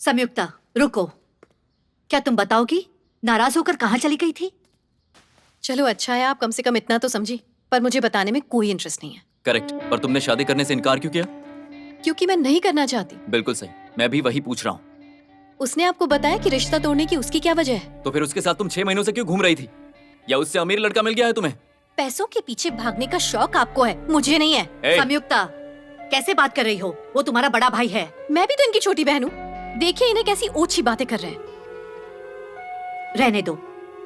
संयुक्ता रुको, क्या तुम बताओगी नाराज होकर कहाँ चली गई थी? चलो अच्छा है, आप कम से कम इतना तो समझी, पर मुझे बताने में कोई इंटरेस्ट नहीं है। करेक्ट, पर तुमने शादी करने से इनकार क्यों किया? क्योंकि मैं नहीं करना चाहती। बिल्कुल सही, मैं भी वही पूछ रहा हूँ। उसने आपको बताया कि रिश्ता तोड़ने की उसकी क्या वजह है? तो फिर उसके साथ तुम 6 महीनों से क्यों घूम रही थी? या उससे अमीर लड़का मिल गया है तुम्हें? पैसों के पीछे भागने का शौक आपको है, मुझे नहीं है। संयुक्ता कैसे बात कर रही हो? वो तुम्हारा बड़ा भाई है। मैं भी तो इनकी छोटी बहन हूँ। देखिए इन्हें कैसी ओछी बातें कर रहे हैं। रहने दो,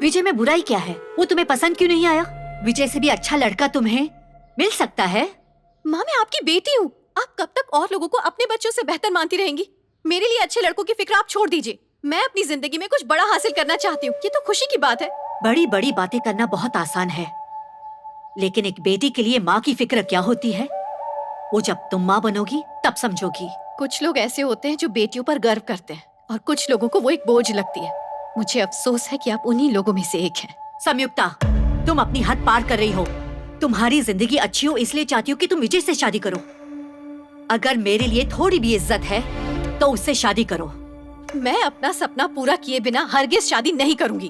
विजय में बुराई क्या है? वो तुम्हें पसंद क्यों नहीं आया? विजय से भी अच्छा लड़का तुम्हें मिल सकता है। माँ मैं आपकी बेटी हूँ, आप कब तक और लोगों को अपने बच्चों से बेहतर मानती रहेंगी? मेरे लिए अच्छे लड़कों की फिक्र आप छोड़ दीजिए। मैं अपनी जिंदगी में कुछ बड़ा हासिल करना चाहती हूँ, ये तो खुशी की बात है। बड़ी बड़ी बातें करना बहुत आसान है, लेकिन एक बेटी के लिए माँ की फिक्र क्या होती है, वो जब तुम माँ बनोगी तब समझोगी। कुछ लोग ऐसे होते हैं जो बेटियों पर गर्व करते हैं और कुछ लोगों को वो एक बोझ लगती है। मुझे अफसोस है कि आप उन्हीं लोगों में से एक हैं। संयुक्ता तुम अपनी हद पार कर रही हो। तुम्हारी जिंदगी अच्छी हो इसलिए चाहती हो कि तुम विजय से शादी करो। अगर मेरे लिए थोड़ी भी इज्जत है तो उससे शादी करो। मैं अपना सपना पूरा किए बिना हरगिज शादी नहीं करूंगी।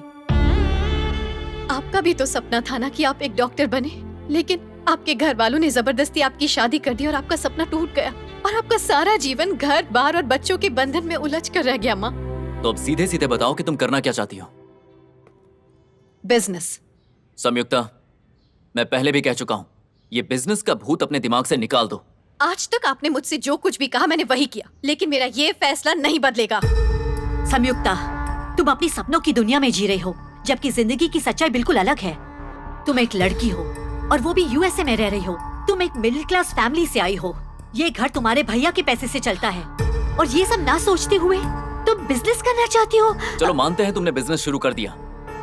आपका भी तो सपना था ना कि आप एक डॉक्टर बने, लेकिन आपके घर वालों ने जबरदस्ती आपकी शादी कर दी और आपका सपना टूट गया और आपका सारा जीवन घर बार और बच्चों के बंधन में उलझ कर रह गया। माँ तो अब सीधे सीधे बताओ कि तुम करना क्या चाहती हो? बिजनेस। संयुक्ता मैं पहले भी कह चुका हूँ, ये बिजनेस का भूत अपने दिमाग से निकाल दो। आज तक आपने मुझसे जो कुछ भी कहा मैंने वही किया, लेकिन मेरा ये फैसला नहीं बदलेगा। संयुक्ता तुम अपनी सपनों की दुनिया में जी रही हो, जबकि जिंदगी की सच्चाई बिल्कुल अलग है। तुम एक लड़की हो और वो भी यूएसए में रह रही हो। तुम एक मिडिल क्लास फैमिली से आई हो। ये घर तुम्हारे भैया के पैसे से चलता है और ये सब ना सोचते हुए तुम बिजनेस करना चाहती हो। चलो मानते हैं तुमने बिजनेस शुरू कर दिया,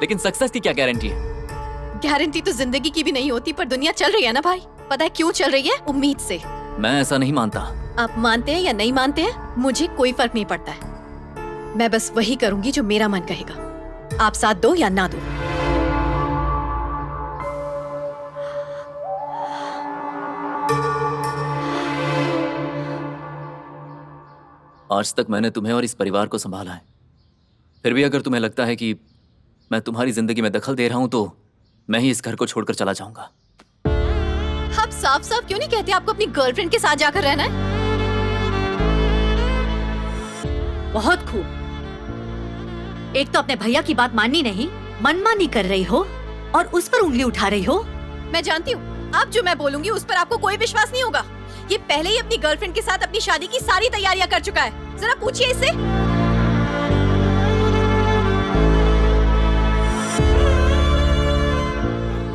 लेकिन सक्सेस की क्या गारंटी है? गारंटी तो जिंदगी की भी नहीं होती, पर दुनिया चल रही है ना भाई। पता है क्यों चल रही है? उम्मीद से। मैं ऐसा नहीं मानता। आप मानते हैं या नहीं मानते हैं मुझे कोई फर्क नहीं पड़ता है। मैं बस वही करूंगी जो मेरा मन कहेगा। आप साथ दो या ना दो। आज तक मैंने तुम्हें और इस परिवार को संभाला है, फिर भी अगर तुम्हें लगता है कि मैं तुम्हारी जिंदगी में दखल दे रहा हूं तो मैं ही इस घर को छोड़कर चला जाऊंगा। आप साफ साफ क्यों नहीं कहते आपको अपनी गर्लफ्रेंड के साथ जाकर रहना है? बहुत खूब। एक तो अपने भैया की बात माननी नहीं, मनमानी कर रही हो और उस पर उंगली उठा रही हो। मैं जानती हूँ अब जो मैं बोलूंगी उस पर आपको कोई विश्वास नहीं होगा। ये पहले ही अपनी गर्लफ्रेंड के साथ अपनी शादी की सारी तैयारियां कर चुका है। जरा पूछिए इससे।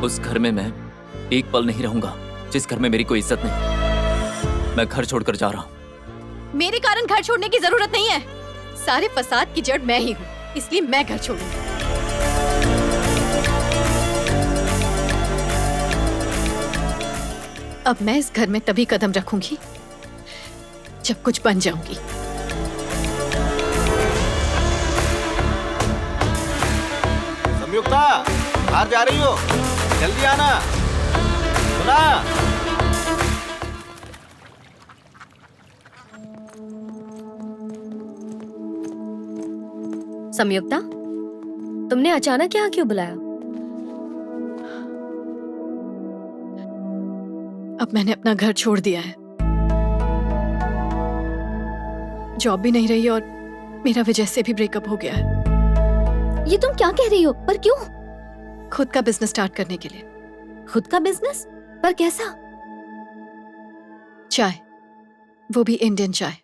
उस घर में मैं एक पल नहीं रहूंगा जिस घर में मेरी कोई इज्जत नहीं। मैं घर छोड़कर जा रहा हूँ। मेरे कारण घर छोड़ने की जरूरत नहीं है। सारे फसाद की जड़ मैं ही हूँ, इसलिए मैं घर छोड़ूंगी। अब मैं इस घर में तभी कदम रखूंगी जब कुछ बन जाऊंगी। संयुक्ता बाहर जा रही हो? जल्दी आना। सुना? संयुक्ता तुमने अचानक यहाँ क्यों बुलाया? अब मैंने अपना घर छोड़ दिया है। जॉब भी नहीं रही और मेरा विजय से भी ब्रेकअप हो गया है। ये तुम क्या कह रही हो? पर क्यों? खुद का बिजनेस स्टार्ट करने के लिए। खुद का बिजनेस? पर कैसा? चाय, वो भी इंडियन चाय।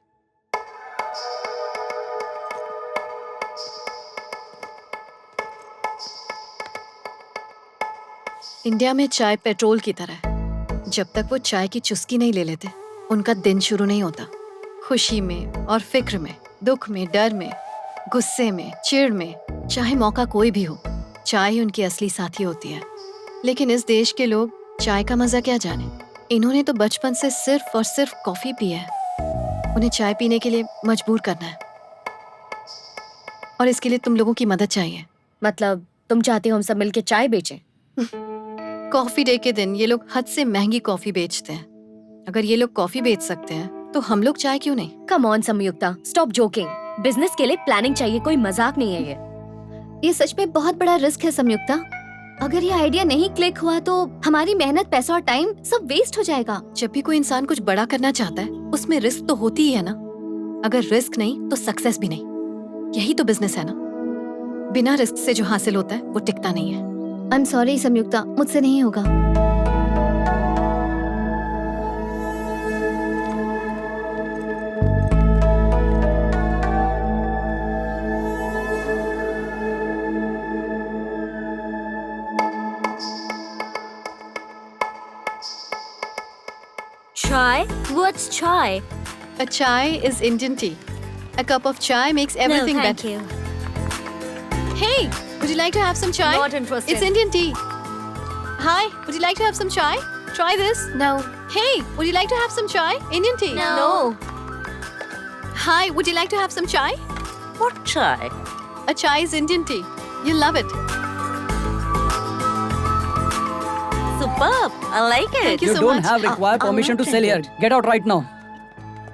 इंडिया में चाय पेट्रोल की तरह है। जब तक वो चाय की चुस्की नहीं ले लेते उनका दिन शुरू नहीं होता। खुशी में और फिक्र में, दुख में, डर में, गुस्से में, चिढ़ में, चाहे मौका कोई भी हो, चाय ही उनकी असली साथी होती है। लेकिन इस देश के लोग चाय का मजा क्या जाने। इन्होंने तो बचपन से सिर्फ और सिर्फ कॉफी पी है। उन्हें चाय पीने के लिए मजबूर करना है और इसके लिए तुम लोगों की मदद चाहिए। मतलब तुम चाहती हो हम सब मिलके चाय बेचें? कॉफी डे के दिन ये लोग हद से महंगी कॉफी बेचते हैं। अगर ये लोग कॉफी बेच सकते हैं तो हम लोग चाय क्यों नहीं? Come on Sanyukta, stop joking. Business के लिए प्लानिंग चाहिए, कोई मजाक नहीं है ये। ये सच में बहुत बड़ा रिस्क है संयुक्ता। अगर ये आइडिया नहीं क्लिक हुआ तो हमारी मेहनत, पैसा और टाइम सब वेस्ट हो जाएगा। जब भी कोई इंसान कुछ बड़ा करना चाहता है उसमें रिस्क तो होती ही है ना। अगर रिस्क नहीं तो सक्सेस भी नहीं। यही तो बिजनेस है ना। बिना रिस्क से जो हासिल होता है वो टिकता नहीं है। आई एम सॉरी संयुक्ता, मुझसे नहीं होगा। Chai? What's chai? A chai is Indian tea. A cup of chai makes everything no, thank better. you. Hey, would you like to have some chai? Not interested. It's Indian tea. Hi, would you like to have some chai? Try this. No. Hey, would you like to have some chai? Indian tea. No. Hi, would you like to have some chai? What chai? A chai is Indian tea. You'll love it. Superb. I like it. Thank you You so don't much. have required permission to sell here. Get out right now.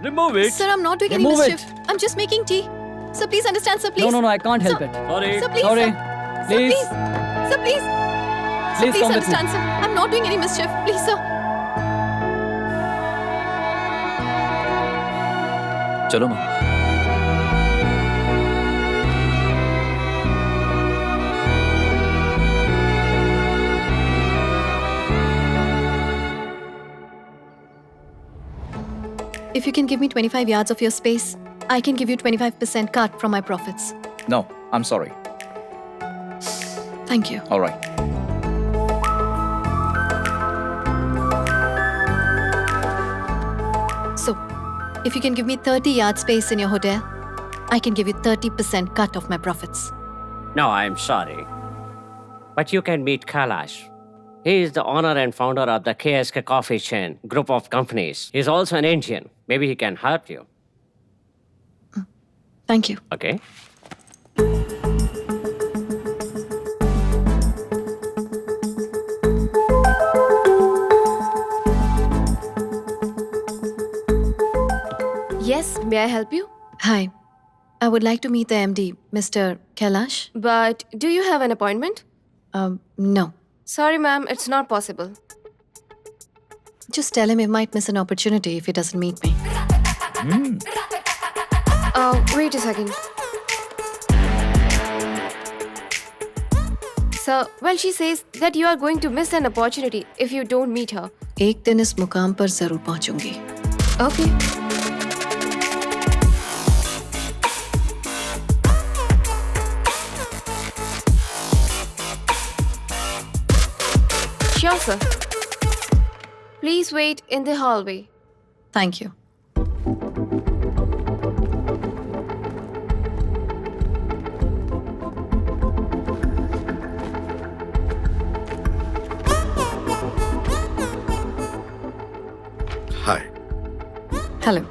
Remove it. Sir, I'm not doing any Remove it. mischief. I'm just making tea. Sir, please understand, sir, please. No, I can't help Sir, it. Sorry. Sir, please. Sorry. Sir, Please. please. Sir, please. Sir, Please please come with me. understand, sir. I'm not doing any mischief. Please, sir. चलो माँ। If you can give me 25 yards of your space, I can give you 25% cut from my profits. No, I'm sorry. Thank you. All right. So, if you can give me 30 yard space in your hotel, I can give you 30% cut of my profits. No, I'm sorry. But you can meet Kailash. He is the owner and founder of the KSK Coffee Chain group of companies. He's also an Indian. Maybe he can help you. Thank you. Okay? Yes, may I help you? Hi. I would like to meet the MD, Mr. Kailash. But do you have an appointment? No. Sorry, ma'am, it's not possible. Just tell him he might miss an opportunity if he doesn't meet me. Wait a second. Sir, well, she says that you are going to miss an opportunity if you don't meet her. एक दिन इस मुकाम पर जरूर पहुंचूंगी. Okay. Sure, sir. Please wait in the hallway. Thank you. Hi. Hello.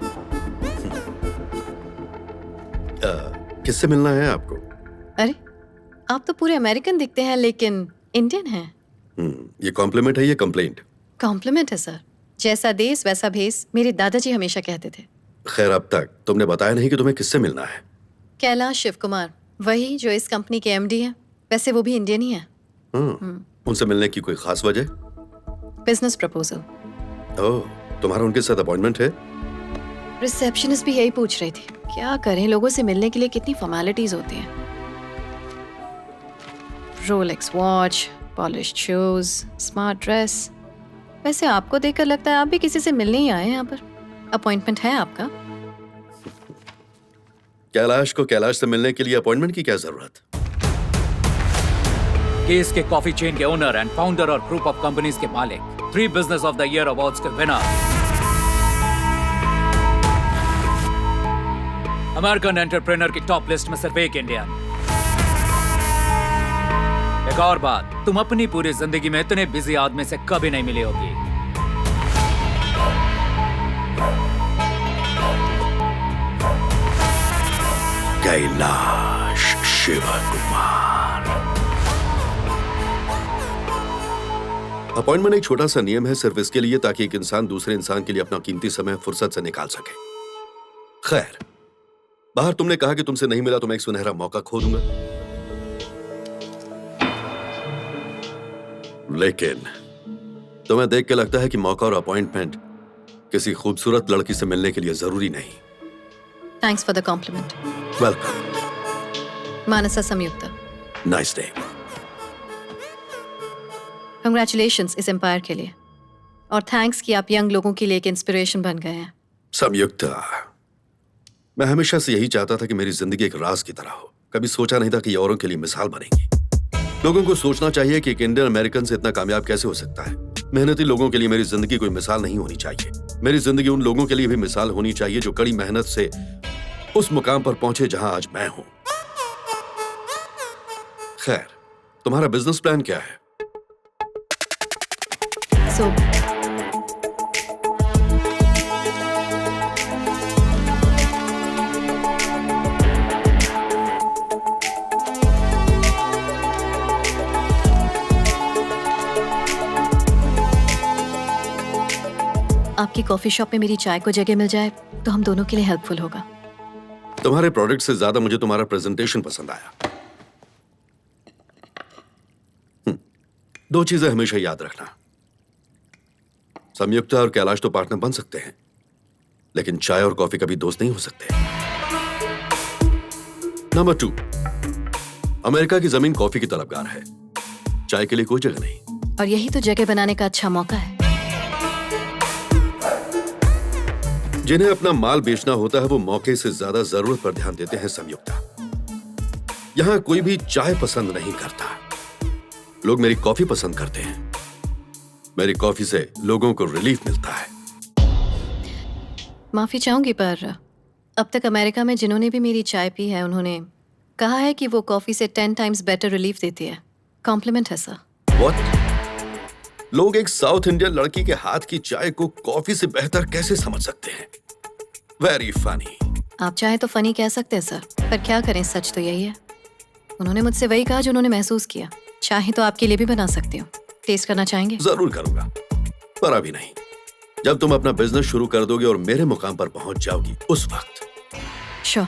किससे मिलना है आपको? अरे, आप तो पूरे अमेरिकन दिखते हैं लेकिन इंडियन हैं. ये कॉम्प्लीमेंट है, ये कंप्लेंट? कॉम्प्लीमेंट है सर. जैसा देश वैसा भेस, मेरे दादाजी हमेशा कहते थे. खैर, अब तक तुमने बताया नहीं कि तुम्हें किससे मिलना है. कैलाश शिव कुमार, वही जो इस कंपनी के एमडी हैं. वैसे वो भी इंडियन ही हैं. उनसे मिलने की कोई खास वजह? Business proposal. ओह, तुम्हारा उनके साथ अपॉइंटमेंट है? रिसेप्शनिस्ट भी यही पूछ रही थी. क्या करें, लोगों से मिलने के लिए कितनी फॉर्मेलिटीज होती हैं. Rolex watch, polished shoes, smart dress. वैसे आपको देखकर लगता है आप भी किसी से मिलने ही आए हैं यहाँ पर. अपॉइंटमेंट है आपका? कैलाश को कैलाश से मिलने के लिए अपॉइंटमेंट की क्या जरूरत? केस के कॉफी चेन के ओनर एंड फाउंडर और ग्रुप ऑफ कंपनीज के मालिक, 3 business of the year awards के विनर, अमेरिकन एंटरप्रेन्योर की टॉप लिस्ट में सिर्फ एक इंडियन. एक और बात, तुम अपनी पूरी जिंदगी में इतने बिजी आदमी से कभी नहीं मिली होगी. कैलाश शिव कुमार. अपॉइंटमेंट एक छोटा सा नियम है, सिर्फ इसके लिए ताकि एक इंसान दूसरे इंसान के लिए अपना कीमती समय फुर्सत से निकाल सके. खैर, बाहर तुमने कहा कि तुमसे नहीं मिला तो मैं एक सुनहरा मौका खो दूंगा, लेकिन तुम्हें देख के लगता है कि मौका और अपॉइंटमेंट किसी खूबसूरत लड़की से मिलने के लिए जरूरी नहीं। Thanks for the compliment. Welcome. Mansa Sanyukta. Nice day. Congratulations इस एम्पायर के लिए, और थैंक्स कि आप यंग लोगों के लिए एक इंस्पिरेशन बन गए हैं। संयुक्ता, मैं हमेशा से यही चाहता था कि मेरी जिंदगी एक राज की तरह हो। कभी सोचा नहीं था कि ये औरों के लिए मिसाल बनेगी। लोगों को सोचना चाहिए कि एक इंडियन अमेरिकन से इतना कामयाब कैसे हो सकता है। मेहनती लोगों के लिए मेरी जिंदगी कोई मिसाल नहीं होनी चाहिए। मेरी जिंदगी उन लोगों के लिए भी मिसाल होनी चाहिए जो कड़ी मेहनत से उस मुकाम पर पहुंचे जहां आज मैं हूं। खैर, तुम्हारा बिजनेस प्लान क्या है? सो आपकी कॉफी शॉप में मेरी चाय को जगह मिल जाए तो हम दोनों के लिए हेल्पफुल होगा। तुम्हारे प्रोडक्ट से ज्यादा मुझे तुम्हारा प्रेजेंटेशन पसंद आया। दो चीजें हमेशा याद रखना, संयुक्ता और कैलाश तो पार्टनर बन सकते हैं, लेकिन चाय और कॉफी कभी दोस्त नहीं हो सकते। नंबर 2, अमेरिका की जमीन कॉफी की तलबगार है, चाय के लिए कोई जगह नहीं। और यही तो जगह बनाने का अच्छा मौका है। जिन्हें अपना माल बेचना होता है वो मौके से ज्यादा जरूरत पर ध्यान देते हैं संयुक्ता। यहां कोई भी चाय पसंद नहीं करता, लोग मेरी कॉफी पसंद करते हैं। मेरी कॉफी से लोगों को रिलीफ मिलता है। माफी चाहूंगी, पर अब तक अमेरिका में जिन्होंने भी मेरी चाय पी है उन्होंने कहा है कि वो कॉफी से 10 टाइम्स बेटर रिलीफ देती है। कॉम्प्लीमेंट है सर। What? लोग एक साउथ इंडियन लड़की के हाथ की चाय को कॉफी से बेहतर कैसे समझ सकते हैं? Very funny. आप चाहे तो फनी कह सकते हैं सर, पर क्या करें, सच तो यही है। उन्होंने मुझसे वही कहा जो उन्होंने महसूस किया। चाहे तो आपके लिए भी बना सकती हूँ, टेस्ट करना चाहेंगे? जरूर करूंगा, पर अभी नहीं। जब तुम अपना बिजनेस शुरू कर दोगे और मेरे मुकाम पर पहुंच जाओगी उस वक्त। श्योर।